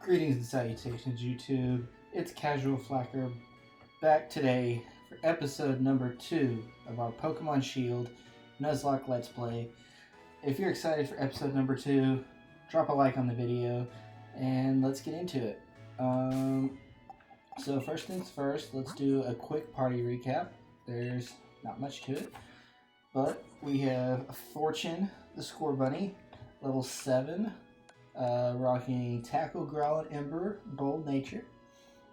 Greetings and salutations, YouTube. It's Casual Flacker back today for episode number 2 of our Pokemon Shield Nuzlocke Let's Play. If you're excited for episode number 2, drop a like on the video and let's get into it. So first things first, let's do a quick party recap. There's not much to it, but we have Fortune, the Score Bunny, level 7. Rocking Tackle, Growl, and Ember, Bold Nature,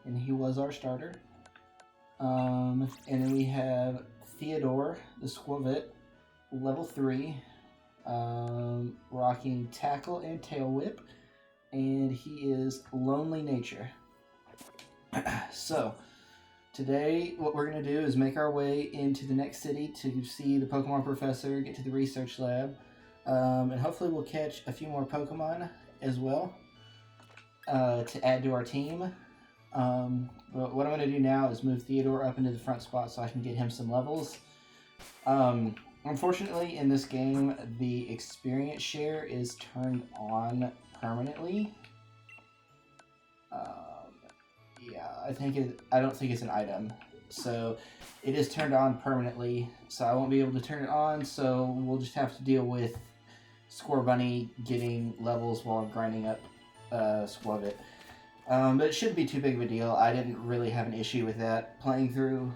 and he was our starter. And then we have Theodore, the Squavit, level 3, rocking Tackle and Tail Whip, and he is Lonely Nature. So, today what we're going to do is make our way into the next city to see the Pokemon Professor, get to the research lab, and hopefully we'll catch a few more Pokemon as well to add to our team. But what I'm going to do now is move Theodore up into the front spot so I can get him some levels. Unfortunately, in this game, the experience share is turned on permanently. Yeah, I don't think it's an item. So it is turned on permanently, so I won't be able to turn it on, so we'll just have to deal with Score Bunny getting levels while I'm grinding up Squavit. But it shouldn't be too big of a deal. I didn't really have an issue with that playing through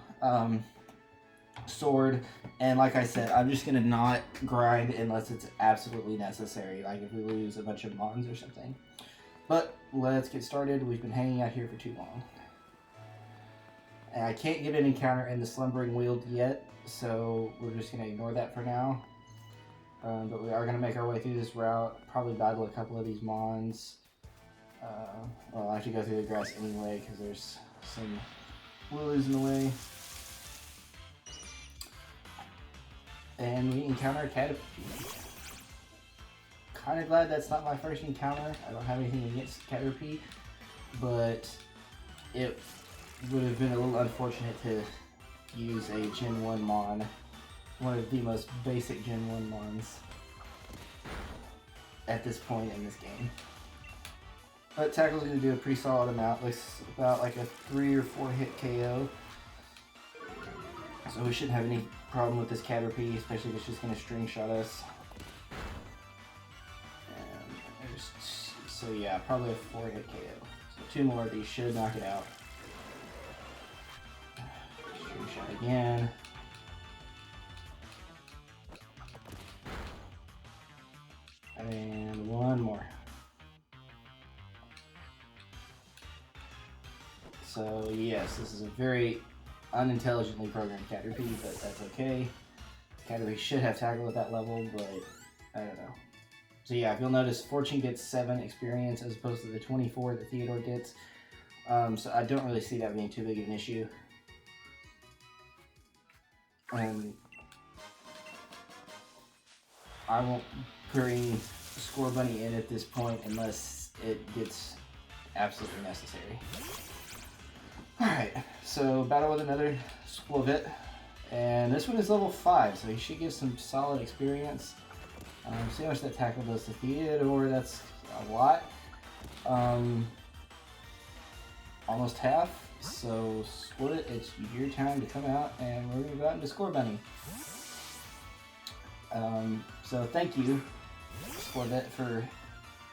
Sword. And like I said, I'm just going to not grind unless it's absolutely necessary, like if we lose a bunch of Mons or something. But let's get started. We've been hanging out here for too long. And I can't get an encounter in the Slumbering Weald yet, so we're just going to ignore that for now. But we are going to make our way through this route, probably battle a couple of these Mons. Well, I have to go through the grass anyway because there's some woolies in the way. And we encounter a Caterpie. Kind of glad that's not my first encounter. I don't have anything against Caterpie, but it would have been a little unfortunate to use a Gen 1 Mon. One of the most basic Gen 1 Mons at this point in this game. But Tackle's going to do a pretty solid amount. Looks about like a 3 or 4 hit KO. So we shouldn't have any problem with this Caterpie, especially if it's just going to string shot us. And so yeah, probably a 4 hit KO. So 2 more of these should knock it out. String shot again. And 1 more. So yes, this is a very unintelligently programmed Caterpie, but that's okay. Caterpie should have Tackle at that level, but I don't know. So yeah, if you'll notice, Fortune gets 7 experience as opposed to the 24 that Theodore gets. So I don't really see that being too big of an issue. And I won't bring Score Bunny in at this point unless it gets absolutely necessary. Alright, so battle with another Squavit, and this one is level 5, so he should get some solid experience. See how much that Tackle does to Theodore, that's a lot. Almost half, so Squavit, it's your time to come out, and we're going to go out into Score Bunny. So thank you, Squavit, for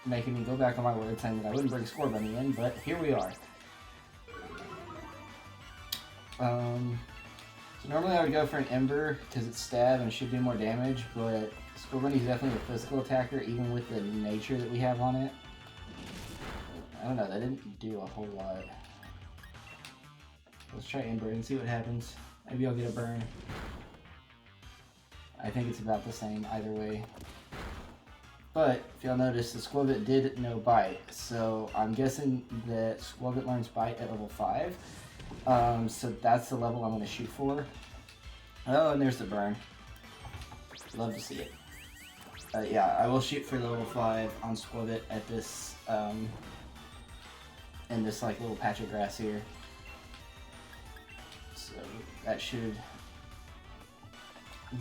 making me go back on my word saying that I wouldn't bring Score Bunny in, but here we are. So normally I would go for an Ember because it's stab and should do more damage, but Score Bunny's definitely a physical attacker even with the nature that we have on it. I don't know, that didn't do a whole lot. Let's try Ember and see what happens. Maybe I'll get a burn. I think it's about the same either way. But if y'all notice, the Squavit did know Bite, so I'm guessing that Squavit learns Bite at level 5. So that's the level I'm going to shoot for. Oh, and there's the burn. Love to see it. Yeah, I will shoot for level 5 on Squavit at this, in this like little patch of grass here. So that should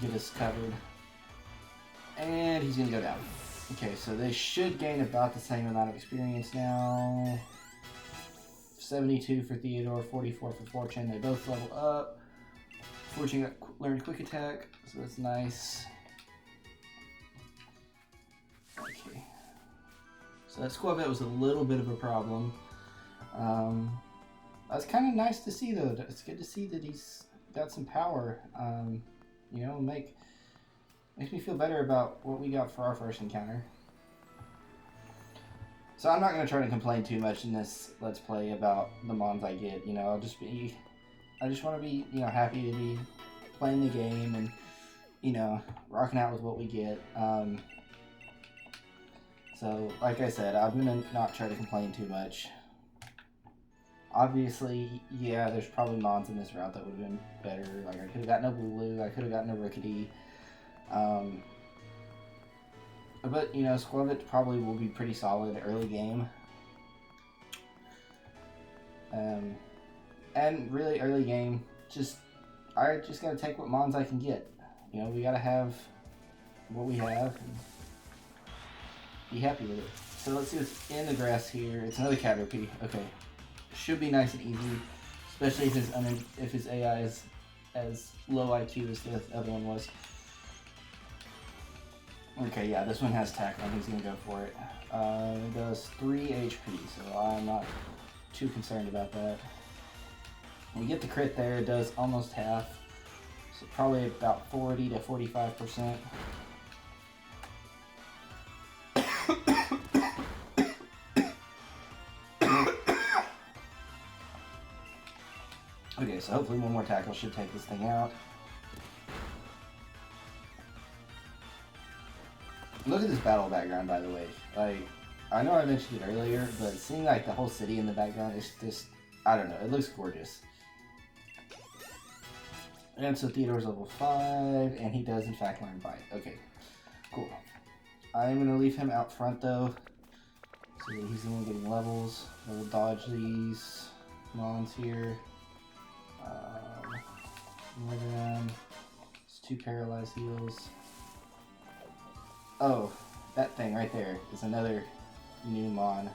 get us covered. And he's going to go down. Okay, so they should gain about the same amount of experience now. 72 for Theodore, 44 for Fortune. They both level up. Fortune learned Quick Attack, so that's nice. Okay. So that squad vet was a little bit of a problem. That's kind of nice to see, though. It's good to see that he's got some power. You know, makes me feel better about what we got for our first encounter. So I'm not going to try to complain too much in this Let's Play about the mons I get. You know, I just want to be, you know, happy to be playing the game and, you know, rocking out with what we get. So, like I said, I'm going to not try to complain too much. Obviously, yeah, there's probably mons in this route that would have been better. Like, I could have gotten a Lulu, I could have gotten a Rickety. But, you know, Squavit probably will be pretty solid early game. And really, early game, I just gotta take what mons I can get. You know, we gotta have what we have and be happy with it. So let's see what's in the grass here. It's another Caterpie. Okay. Should be nice and easy, especially if his AI is as low IQ as the other one was. Okay, yeah, this one has tackle. I think he's gonna go for it. It does 3 HP, so I'm not too concerned about that. We get the crit there. It does almost half, so probably about 40 to 45%. Okay, so hopefully one more tackle should take this thing out. Look at this battle background, by the way. Like, I know I mentioned it earlier, but seeing like the whole city in the background is just, I don't know, it looks gorgeous. And so Theodore's level 5, and he does in fact learn Bite. Okay, cool. I'm going to leave him out front though, so that he's the one getting levels. We'll dodge these mons here. Murder them. It's 2 paralyzed heals. Oh, that thing right there is another new mon.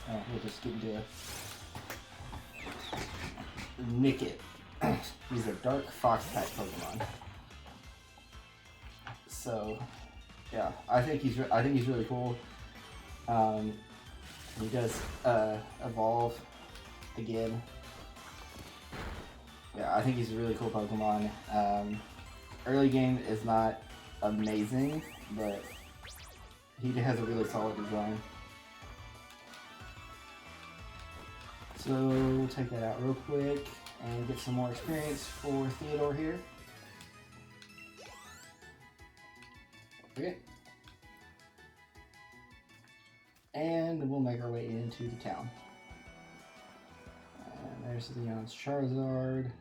We'll just get into nick it. He's a dark fox type Pokemon. So, yeah, I think he's really cool. He does evolve again. Yeah, I think he's a really cool Pokemon. Early game is not amazing, but he has a really solid design. So we'll take that out real quick and get some more experience for Theodore here. Okay. And we'll make our way into the town. And there's Leon's Charizard.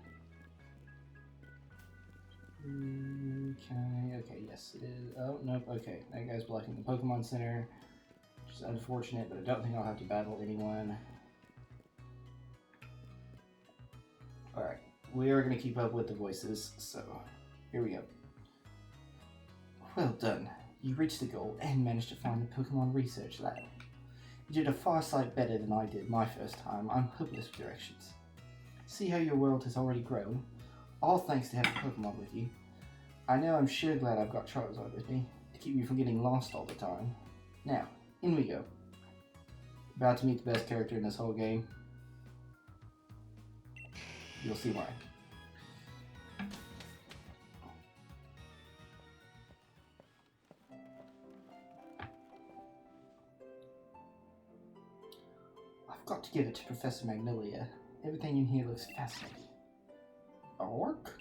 Okay, yes it is. Oh, nope, okay. That guy's blocking the Pokemon Center, which is unfortunate, but I don't think I'll have to battle anyone. Alright, we are going to keep up with the voices, so here we go. Well done. You reached the goal and managed to find the Pokemon Research Lab. You did a far sight better than I did my first time. I'm hopeless with directions. See how your world has already grown? All thanks to having Pokemon with you. I know I'm sure glad I've got Charizard with me, to keep you from getting lost all the time. Now, in we go. About to meet the best character in this whole game. You'll see why. I've got to give it to Professor Magnolia. Everything in here looks fascinating. A orc?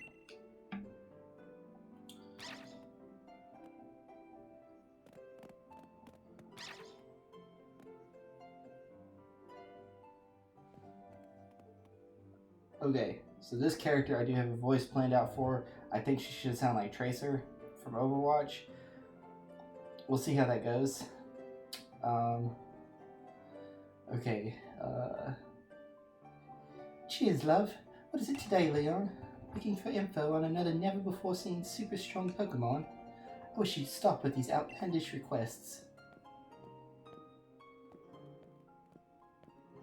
Okay, so this character I do have a voice planned out for. I think she should sound like Tracer from Overwatch. We'll see how that goes. Okay, cheers, love. What is it today, Leon? Looking for info on another never-before-seen super strong Pokemon? I wish you'd stop with these outlandish requests.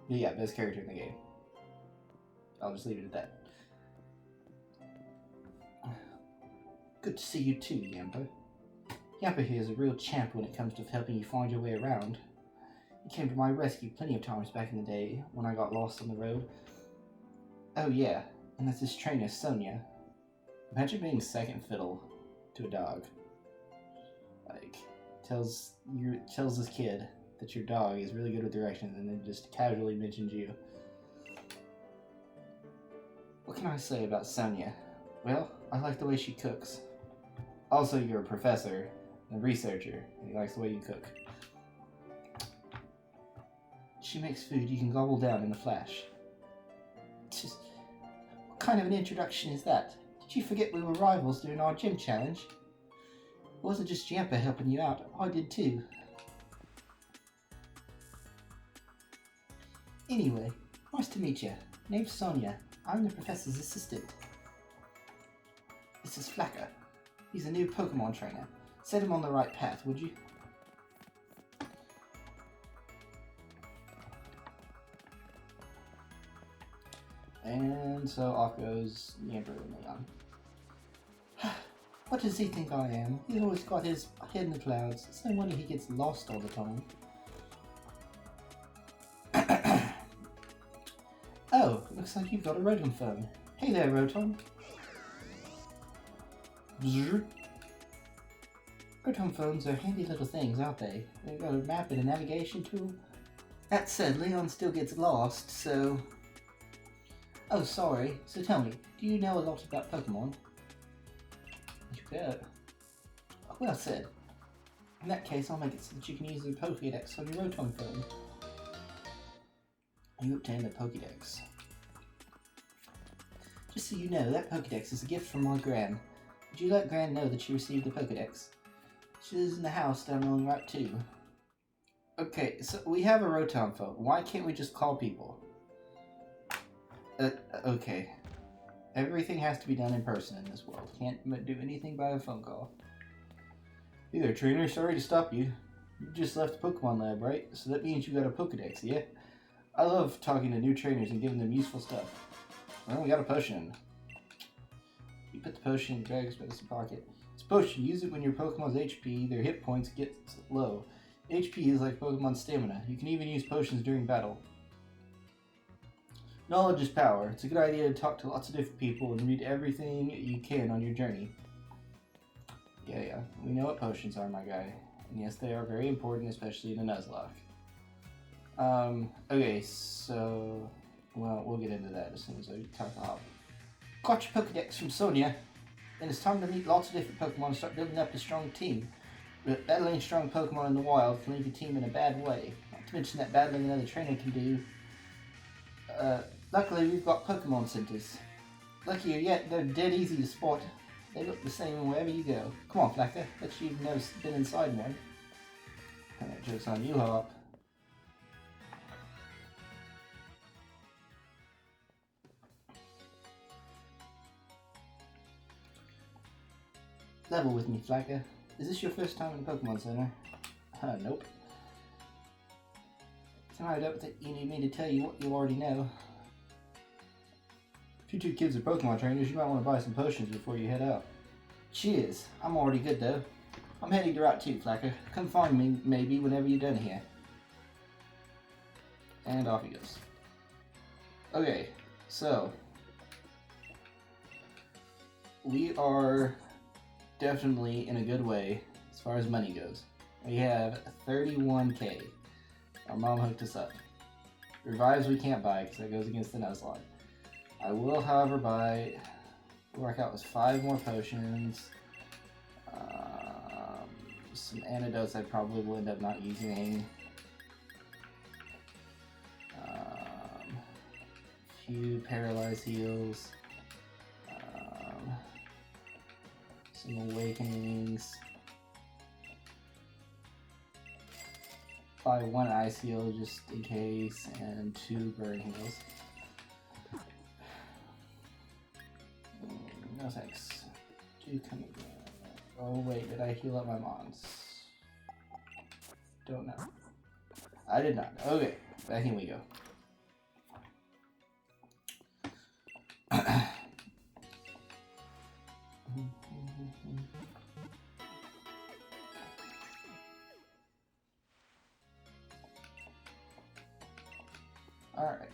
But yeah, best character in the game. I'll just leave it at that. Good to see you too, Yampa. Yampa here is a real champ when it comes to helping you find your way around. He came to my rescue plenty of times back in the day when I got lost on the road. Oh yeah, and that's his trainer, Sonia. Imagine being second fiddle to a dog. Like, tells this kid that your dog is really good with directions and then just casually mentions you. What can I say about Sonia? Well, I like the way she cooks. Also, you're a professor and a researcher, and he likes the way you cook. She makes food you can gobble down in a flash. Just, what kind of an introduction is that? Did you forget we were rivals during our gym challenge? It wasn't just Yampa helping you out, I did too. Anyway, nice to meet you. Name's Sonia. I'm the professor's assistant. This is Flacker. He's a new Pokemon trainer. Set him on the right path, would you? And so off goes Yamper and Leon. What does he think I am? He's always got his head in the clouds. It's no wonder he gets lost all the time. Oh, looks like you've got a Rotom phone. Hey there, Rotom. Rotom phones are handy little things, aren't they? They've got a map and a navigation tool. That said, Leon still gets lost, so... Oh, sorry. So tell me, do you know a lot about Pokemon? You bet. Well said. In that case, I'll make it so that you can use the Pokédex on your Rotom phone. You obtained the Pokédex. Just so you know, that Pokédex is a gift from my Gran. Would you let Gran know that you received the Pokédex? She lives in the house down along Route 2. Okay, so we have a Rotom phone. Why can't we just call people? Okay. Everything has to be done in person in this world. Can't do anything by a phone call. Hey there, trainer. Sorry to stop you. You just left the Pokemon lab, right? So that means you got a Pokédex, yeah? I love talking to new trainers and giving them useful stuff. Well, we got a potion. You put the potion in the bag's medicine pocket. It's a potion. Use it when your Pokemon's HP, their hit points, get low. HP is like Pokemon's stamina. You can even use potions during battle. Knowledge is power. It's a good idea to talk to lots of different people and read everything you can on your journey. Yeah. We know what potions are, my guy. And yes, they are very important, especially in a Nuzlocke. Okay, so... Well, we'll get into that as soon as I talk about. Got your Pokédex from Sonia. And it's time to meet lots of different Pokemon and start building up a strong team. But battling strong Pokemon in the wild can leave your team in a bad way. Not to mention that battling another trainer can do. Luckily we've got Pokemon centers. Luckier yet, they're dead easy to spot. They look the same wherever you go. Come on, Flacker. Bet you've never been inside one. That joke's on you, Hop. Level with me, Flacker. Is this your first time in the Pokemon Center? Nope. So I don't think you need me to tell you what you already know. If you two kids are Pokemon trainers, you might want to buy some potions before you head out. Cheers. I'm already good though. I'm heading to Route 2, Flacker. Come find me, maybe, whenever you're done here. And off he goes. Okay, so... we are definitely in a good way as far as money goes. We have 31k. Our mom hooked us up. Revives we can't buy because that goes against the Nuzlocke. I will, however, buy... work out with 5 more potions. Some antidotes I probably will end up not using. Few paralyzed heals. Some awakenings. Buy 1 ice heal just in case, and 2 burn heals. No thanks. 2 coming. Oh wait, did I heal up my mons? Don't know. I did not. Okay, back in we go. Alright.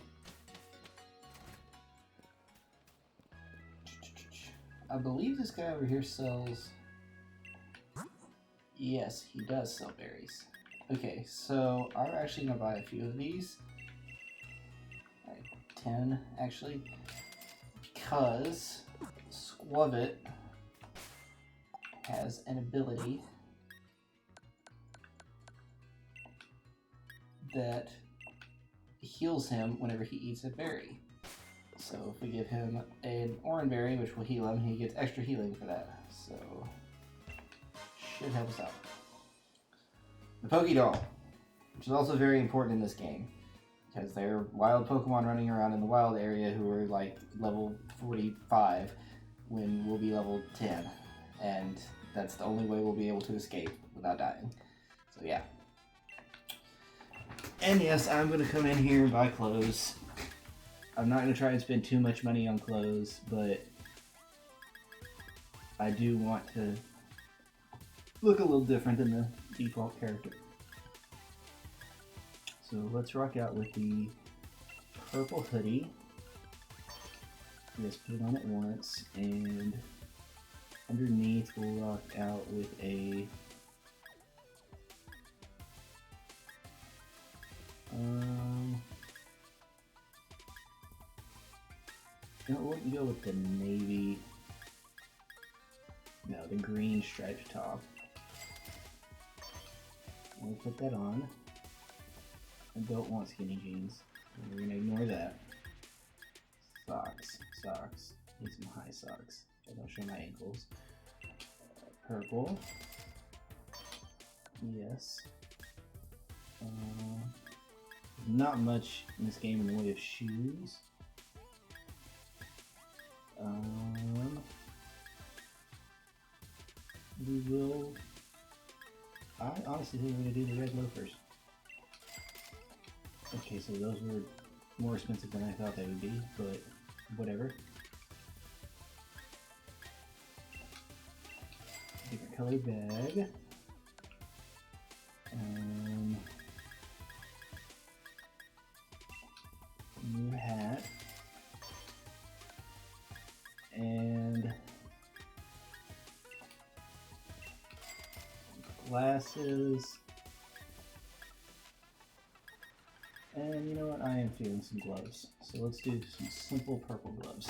I believe this guy over here sells... Yes, he does sell berries. Okay, so I'm actually going to buy a few of these. 10, actually. Because Squavit has an ability that heals him whenever he eats a berry. So if we give him an orange berry, which will heal him, he gets extra healing for that. So should help us out. The Pokédoll, which is also very important in this game, because they're wild Pokemon running around in the wild area who are like level 45 when we'll be level 10. And that's the only way we'll be able to escape without dying. So yeah. And yes, I'm going to come in here and buy clothes. I'm not going to try and spend too much money on clothes, but I do want to look a little different than the default character. So let's rock out with the purple hoodie. Just put it on at once, and underneath we'll rock out with a you know, wouldn't go with the navy. No, the green striped top. We'll put that on. I don't want skinny jeans. So we're gonna ignore that. Socks. Need some high socks. I don't show my ankles. Purple. Yes. Not much in this game in the way of shoes. We will. I honestly think we're gonna do the red loafers. Okay, so those were more expensive than I thought they would be, but whatever. Different color bag. New hat. And glasses. And you know what? I am feeling some gloves. So let's do some simple purple gloves.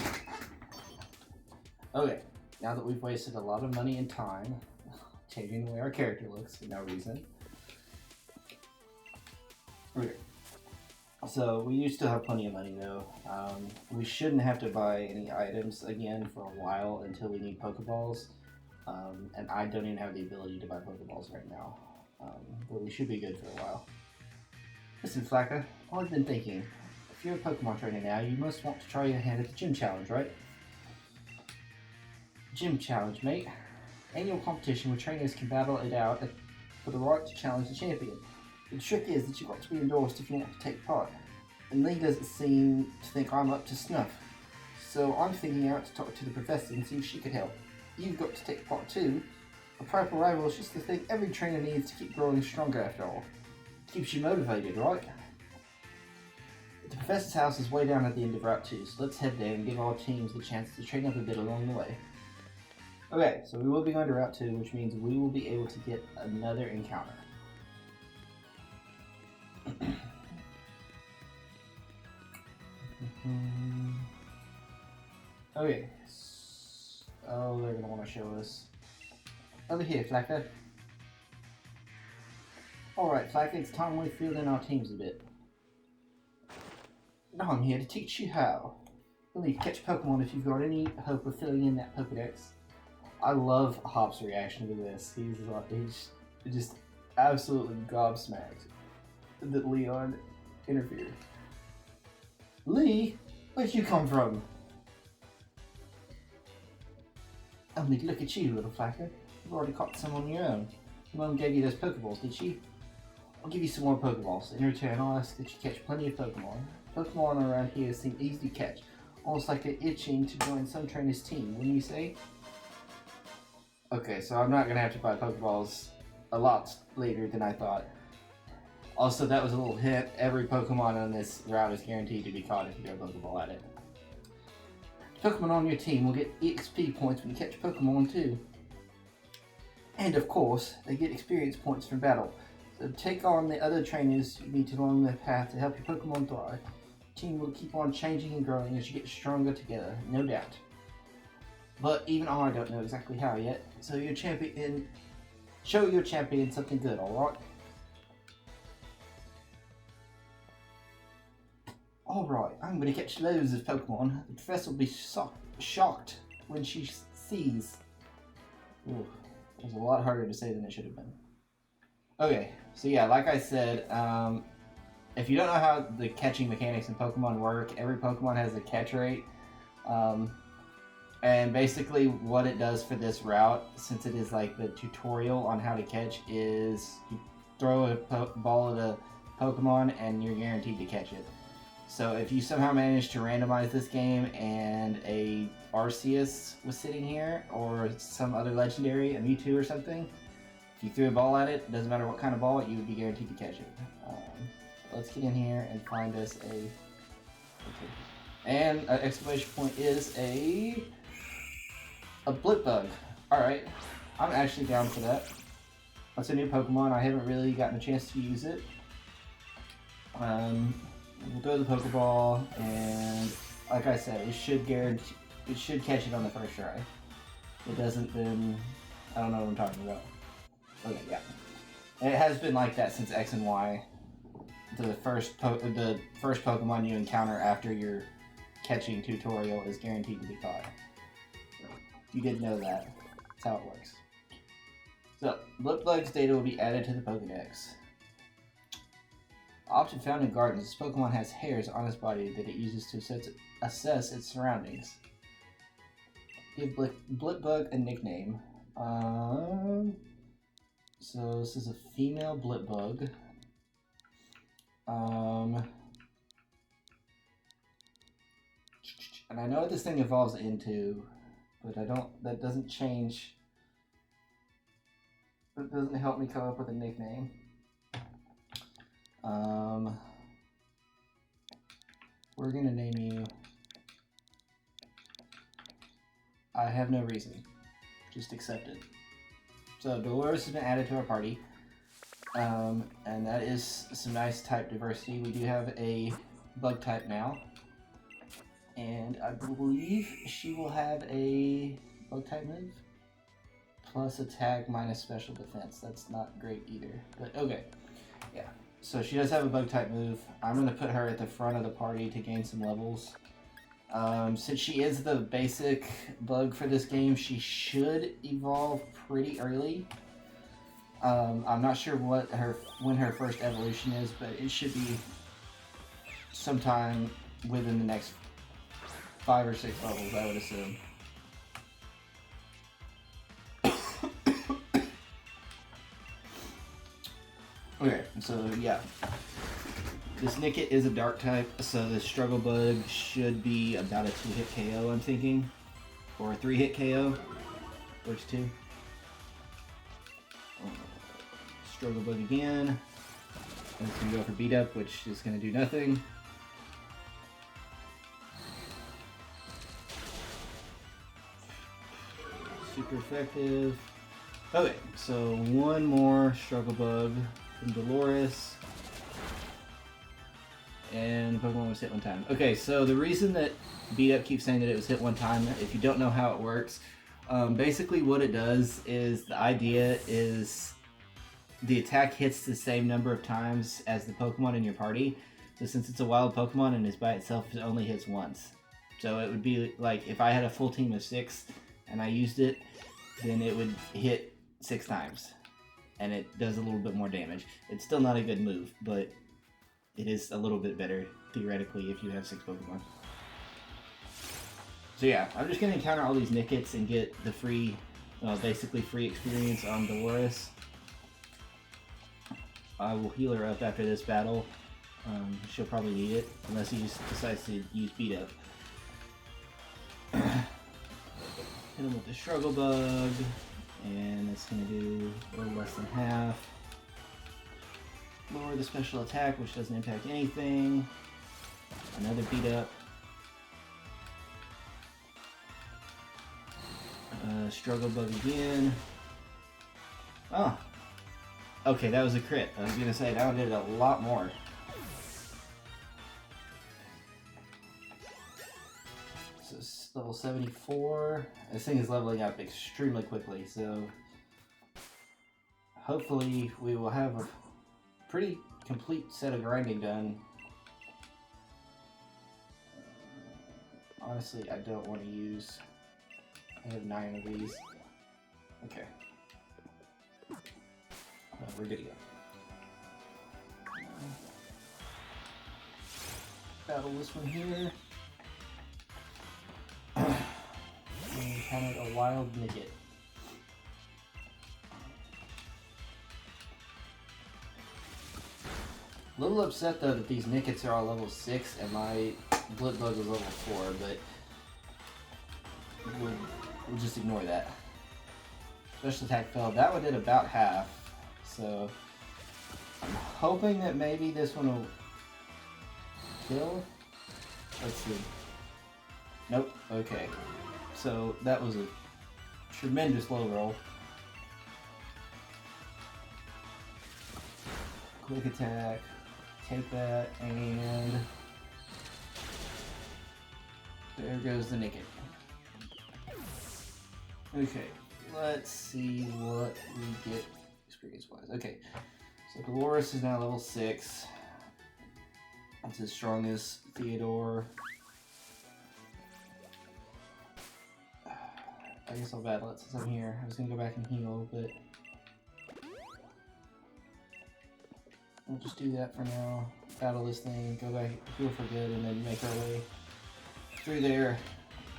Okay, now that we've wasted a lot of money and time changing the way our character looks for no reason. Okay. So we still have plenty of money though. We shouldn't have to buy any items again for a while until we need Pokeballs. And I don't even have the ability to buy Pokeballs right now. But we should be good for a while. Listen, Flacca, I've been thinking, if you're a Pokemon trainer now, you must want to try your hand at the gym challenge, right? Gym challenge, mate. Annual competition where trainers can battle it out for the right to challenge the champion. The trick is that you've got to be endorsed if you want to take part. And Lee doesn't seem to think I'm up to snuff. So I'm thinking out to talk to the professor and see if she could help. You've got to take part too. A purple rival is just the thing every trainer needs to keep growing stronger after all. Keeps you motivated, right? The professor's house is way down at the end of Route 2, so let's head there and give our teams the chance to train up a bit along the way. Okay, so we will be going to Route 2, which means we will be able to get another encounter. Okay. Oh, they're going to want to show us. Over here, Flacca. Alright, Flacca, it's time we fill in our teams a bit. Now I'm here to teach you how. You'll need to catch Pokemon if you've got any hope of filling in that Pokedex. I love Hop's reaction to this. He's just absolutely gobsmacked that Leon interfered. Lee, where'd you come from? I mean, look at you, little Flacca. You've already caught some on your own. Your mum gave you those Pokeballs, did she? I'll give you some more Pokeballs. In return, I'll ask that you catch plenty of Pokemon. Pokemon around here seem easy to catch, almost like they're itching to join some trainer's team, wouldn't you say? Okay, so I'm not going to have to buy Pokeballs a lot later than I thought. Also, that was a little hint. Every Pokemon on this route is guaranteed to be caught if you throw a Pokeball at it. Pokemon on your team will get EXP points when you catch Pokemon too. And of course, they get experience points from battle. So take on the other trainers you meet along the path to help your Pokemon thrive. Your team will keep on changing and growing as you get stronger together, no doubt. But even I don't know exactly how yet. So your champion, show your champion something good, alright? Alright, I'm gonna catch loads of Pokemon. The professor will be shocked when she sees. Ooh, it was a lot harder to say than it should have been. Okay, so yeah, like I said, if you don't know how the catching mechanics in Pokemon work, every Pokemon has a catch rate. And basically what it does for this route, since it is like the tutorial on how to catch, is you throw a ball at a Pokemon and you're guaranteed to catch it. So if you somehow manage to randomize this game and a Arceus was sitting here, or some other legendary, a Mewtwo or something, if you threw a ball at it, doesn't matter what kind of ball, you would be guaranteed to catch it. Let's get in here and find us a... Okay. And an exclamation point is a Blipbug. Alright, I'm actually down for that. That's a new Pokemon, I haven't really gotten a chance to use it. We'll throw the Pokeball, and like I said, it should catch it on the first try. If it doesn't, then I don't know what I'm talking about. Okay, yeah. And it has been like that since X and Y. The first Pokemon you encounter after your catching tutorial is guaranteed to be caught. You didn't know that. That's how it works. So, Blipbug's data will be added to the Pokedex. Often found in gardens, this Pokemon has hairs on its body that it uses to assess its surroundings. Give Blipbug a nickname. So this is a female Blipbug. And I know what this thing evolves into, but that doesn't change. It doesn't help me come up with a nickname. We're gonna name you... I have no reason. Just accept it. So Dolores has been added to our party. And that is some nice type diversity. We do have a bug type now. And I believe she will have a bug type move. Plus attack minus special defense. That's not great either. But okay. Yeah. So she does have a bug type move. I'm going to put her at the front of the party to gain some levels. Since she is the basic bug for this game, she should evolve pretty early. I'm not sure when her first evolution is, but it should be sometime within the next 5 or 6 levels, I would assume. Okay, so yeah. This Nickit is a dark type, so the Struggle Bug should be about a 2-hit KO, I'm thinking. Or a 3-hit KO. Which 2? Struggle Bug again. And it's going to go for Beat Up, which is going to do nothing. Super effective. Okay, so one more Struggle Bug from Dolores. And Pokemon was hit one time. Okay, so the reason that Beat Up keeps saying that it was hit one time, if you don't know how it works, basically what it does is, the idea is the attack hits the same number of times as the Pokemon in your party. So since it's a wild Pokemon and is by itself, it only hits once. So it would be like if I had a full team of 6 and I used it, then it would hit 6 times. And it does a little bit more damage. It's still not a good move, but it is a little bit better, theoretically, if you have 6 Pokemon. So yeah, I'm just going to encounter all these Nickits and get the free, basically free experience on Dolores. I will heal her up after this battle. She'll probably need it, unless he just decides to use Beat Up. Hit him with the Struggle Bug, and it's going to do a little less than half. Lower the special attack, which doesn't impact anything. Another beat up. Struggle bug again. Oh. Okay, that was a crit. I was gonna say, that one did a lot more. So it's level 74. This thing is leveling up extremely quickly, so hopefully we will have a pretty complete set of grinding done. Honestly, I don't want to use... I have 9 of these. Okay. We're good to go. Battle this one here. And kind of a wild Nicket. A little upset though that these Nickets are all level 6 and my Blitbug was level 4, but we'll just ignore that. Special attack failed. That one did about half, so I'm hoping that maybe this one will kill. Let's see. Nope. Okay. So that was a tremendous low roll. Quick attack. Take that, and there goes the Nicket. Okay, let's see what we get experience-wise. Okay, so Dolores is now level 6. It's as strong as Theodore. I guess I'll battle it since I'm here. I was gonna go back and heal, but we'll just do that for now. Battle this thing, go back, heal for good, and then make our way through there.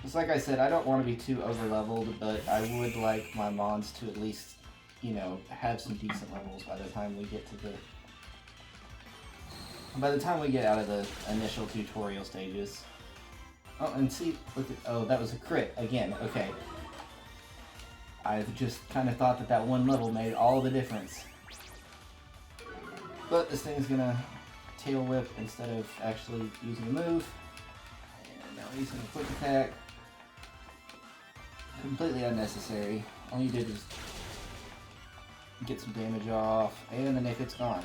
Just like I said, I don't want to be too over-leveled, but I would like my mons to at least, you know, have some decent levels by the time we get to the... By the time we get out of the initial tutorial stages. Oh, and see, look at... Oh, that was a crit, again, okay. I just kind of thought that that one level made all the difference. But this thing's gonna tail whip instead of actually using a move. And now using a quick attack. Completely unnecessary. All you did is get some damage off, and the Nicket's gone.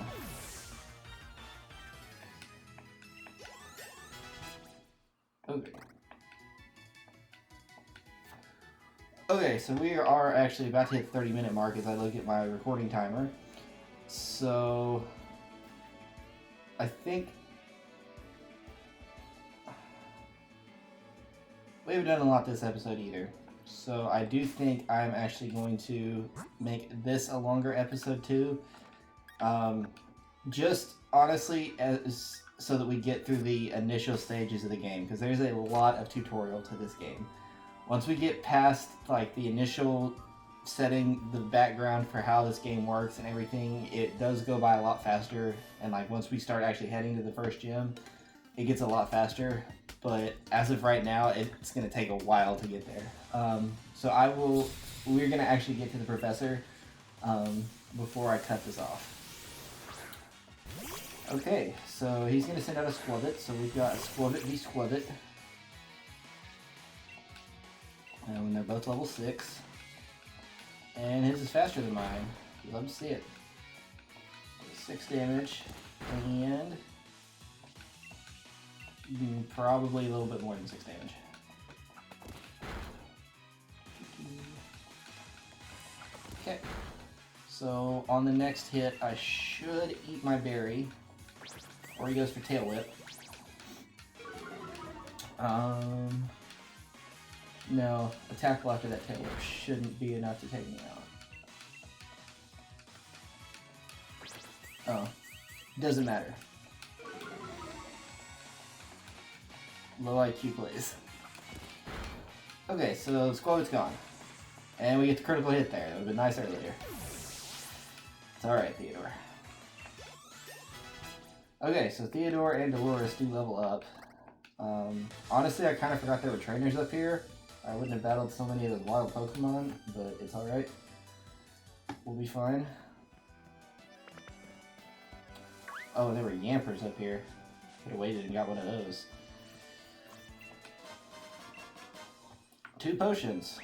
Okay. Okay, so we are actually about to hit the 30-minute mark as I look at my recording timer. So I think we haven't done a lot this episode either. So I do think I'm actually going to make this a longer episode too. Just honestly so that we get through the initial stages of the game, because there's a lot of tutorial to this game. Once we get past like the initial setting the background for how this game works and everything, it does go by a lot faster, and like once we start actually heading to the first gym, it gets a lot faster. But as of right now, it's going to take a while to get there. So we're going to actually get to the professor before I cut this off. Okay, so he's going to send out a Squabit, so we've got a Squabit v Squabit. And they're both level 6. And his is faster than mine. Love to see it. 6 damage, and probably a little bit more than 6 damage. Okay, so on the next hit, I should eat my berry, or he goes for tail whip. No, a tackle after that tail whip shouldn't be enough to take me out. Oh, doesn't matter. Low IQ plays. Okay, so Squabit's gone. And we get the critical hit there. That would have been nice earlier. It's alright, Theodore. Okay, so Theodore and Dolores do level up. Honestly, I kind of forgot there were trainers up here. I wouldn't have battled so many of those wild Pokemon, but it's alright. We'll be fine. Oh, there were Yampers up here. Could have waited and got one of those. 2 potions.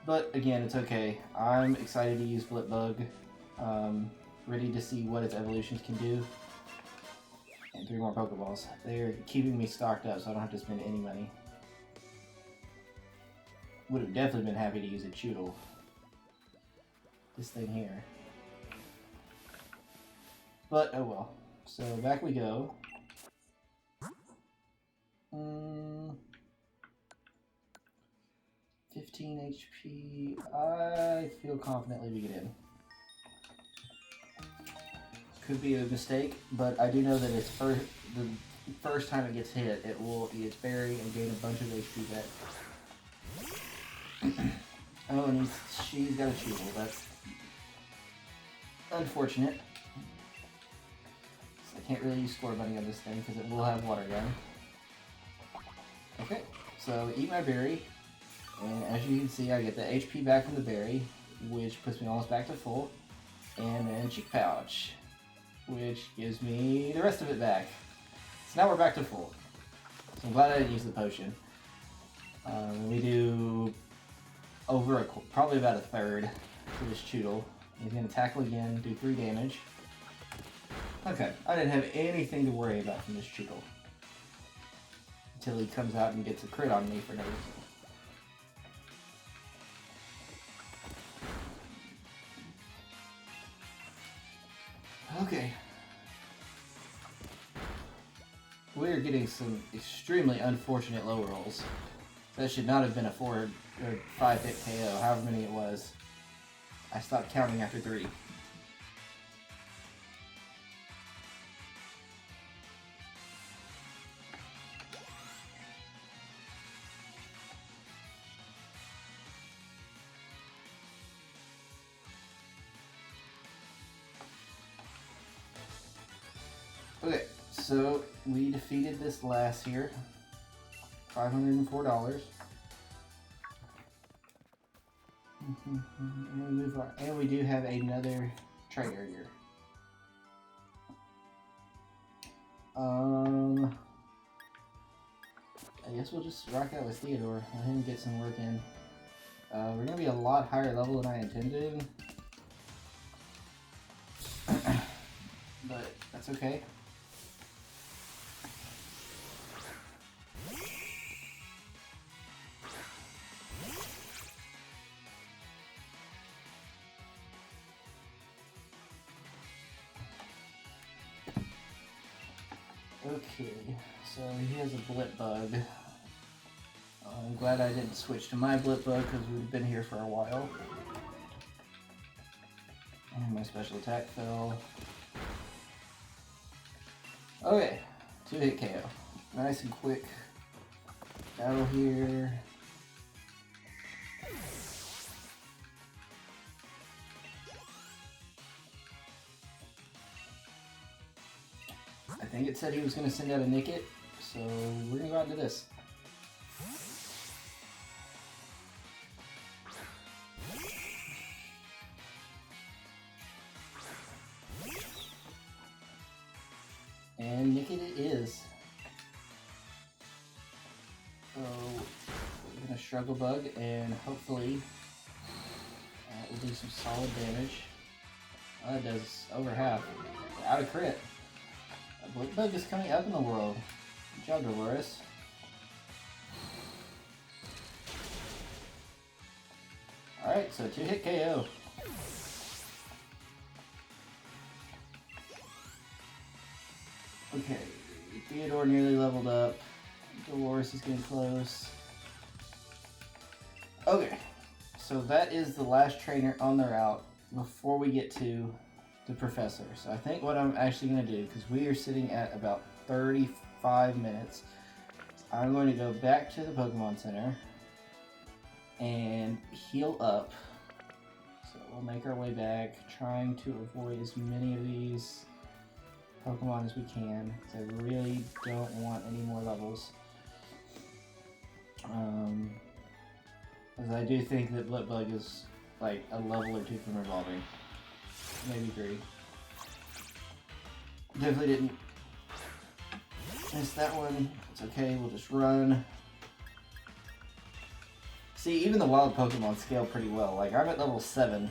But again, it's okay. I'm excited to use Blipbug. Ready to see what its evolutions can do. And 3 more Pokeballs. They're keeping me stocked up so I don't have to spend any money. Would have definitely been happy to use a Choodle. This thing here. But, oh well. So, back we go. 15 HP. I feel confidently we get in. Could be a mistake, but I do know that the first time it gets hit, it will eat its berry and gain a bunch of HP back. Oh, and she's got a Choodle. That's unfortunate. So I can't really use Score Bunny on this thing because it will have Water Gun. Okay, so eat my berry, and as you can see, I get the HP back from the berry, which puts me almost back to full, and then Cheek Pouch, which gives me the rest of it back. So now we're back to full. So I'm glad I didn't use the potion. We do over probably about a third for this Choodle. He's going to tackle again, do 3 damage. Okay, I didn't have anything to worry about from this Choodle. Until he comes out and gets a crit on me for no reason. Okay. We're getting some extremely unfortunate low rolls. That should not have been a 4 or 5 hit KO, however many it was. I stopped counting after 3. Okay, so we defeated this last here. $504. And we move on. And we do have another trainer here. I guess we'll just rock out with Theodore. Let him get some work in. We're gonna be a lot higher level than I intended. But that's okay. Okay, so he has a Blipbug. I'm glad I didn't switch to my Blipbug because we've been here for a while. And my special attack fell. Okay, 2-hit KO. Nice and quick battle here. I think it said he was going to send out a Nickit, so we're going to go out and do this. And Nickit it is. So we're going to Struggle Bug, and hopefully we'll do some solid damage. That does over half. Out of crit. Blipbug is coming up in the world. Good job, Dolores. Alright, so 2-hit KO. Okay, Theodore nearly leveled up. Dolores is getting close. Okay, so that is the last trainer on the route before we get to the professor. So I think what I'm actually going to do, because we are sitting at about 35 minutes, I'm going to go back to the Pokemon Center and heal up. So we'll make our way back, trying to avoid as many of these Pokemon as we can, because I really don't want any more levels. Because I do think that Blipbug is like a level or 2 from evolving. Maybe 3. Definitely didn't miss that one. It's okay, we'll just run. See, even the wild Pokemon scale pretty well. Like, I'm at level 7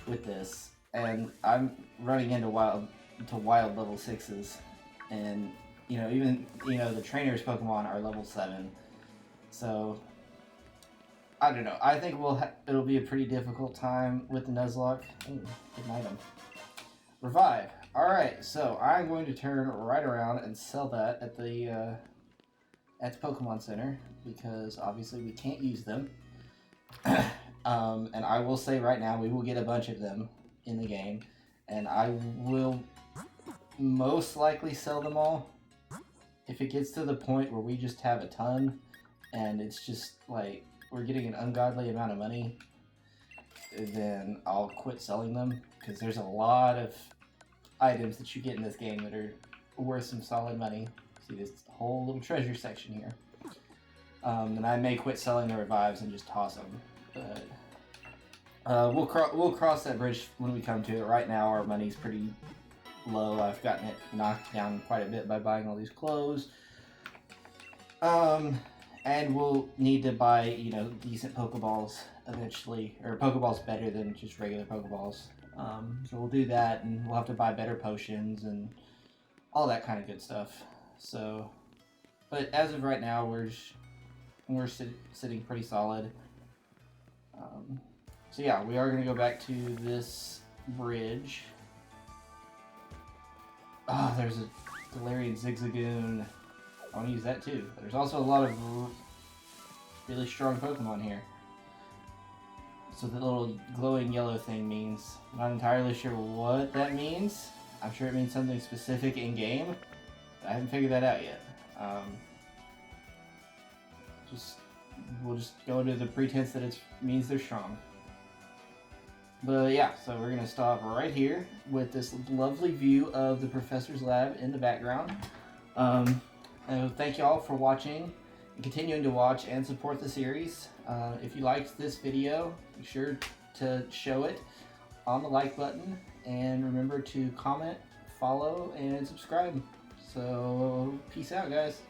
with this, and I'm running into wild level 6s. And, even, the trainer's Pokemon are level 7. So, I don't know. I think it'll be a pretty difficult time with the Nuzlocke. Ooh, good item. Revive. Alright, so I'm going to turn right around and sell that at the Pokemon Center, because obviously we can't use them. And I will say right now, we will get a bunch of them in the game, and I will most likely sell them all. If it gets to the point where we just have a ton, and it's just like we're getting an ungodly amount of money, then I'll quit selling them, because there's a lot of items that you get in this game that are worth some solid money. See this whole little treasure section here. And I may quit selling the revives and just toss them, but we'll cross that bridge when we come to it. Right now our money's pretty low. I've gotten it knocked down quite a bit by buying all these clothes. And we'll need to buy, decent Pokeballs eventually, or Pokeballs better than just regular Pokeballs. So we'll do that, and we'll have to buy better potions and all that kind of good stuff. So, but as of right now, we're sitting pretty solid. So yeah, we are going to go back to this bridge. Oh, there's a Galarian Zigzagoon. I want to use that too. There's also a lot of really strong Pokemon here. So the little glowing yellow thing means, I'm not entirely sure what that means. I'm sure it means something specific in game, but I haven't figured that out yet. We'll just go into the pretense that it means they're strong. But yeah, so we're gonna stop right here with this lovely view of the professor's lab in the background. And thank you all for watching and continuing to watch and support the series. If you liked this video, be sure to show it on the like button, and remember to comment, follow, and subscribe. So peace out, guys.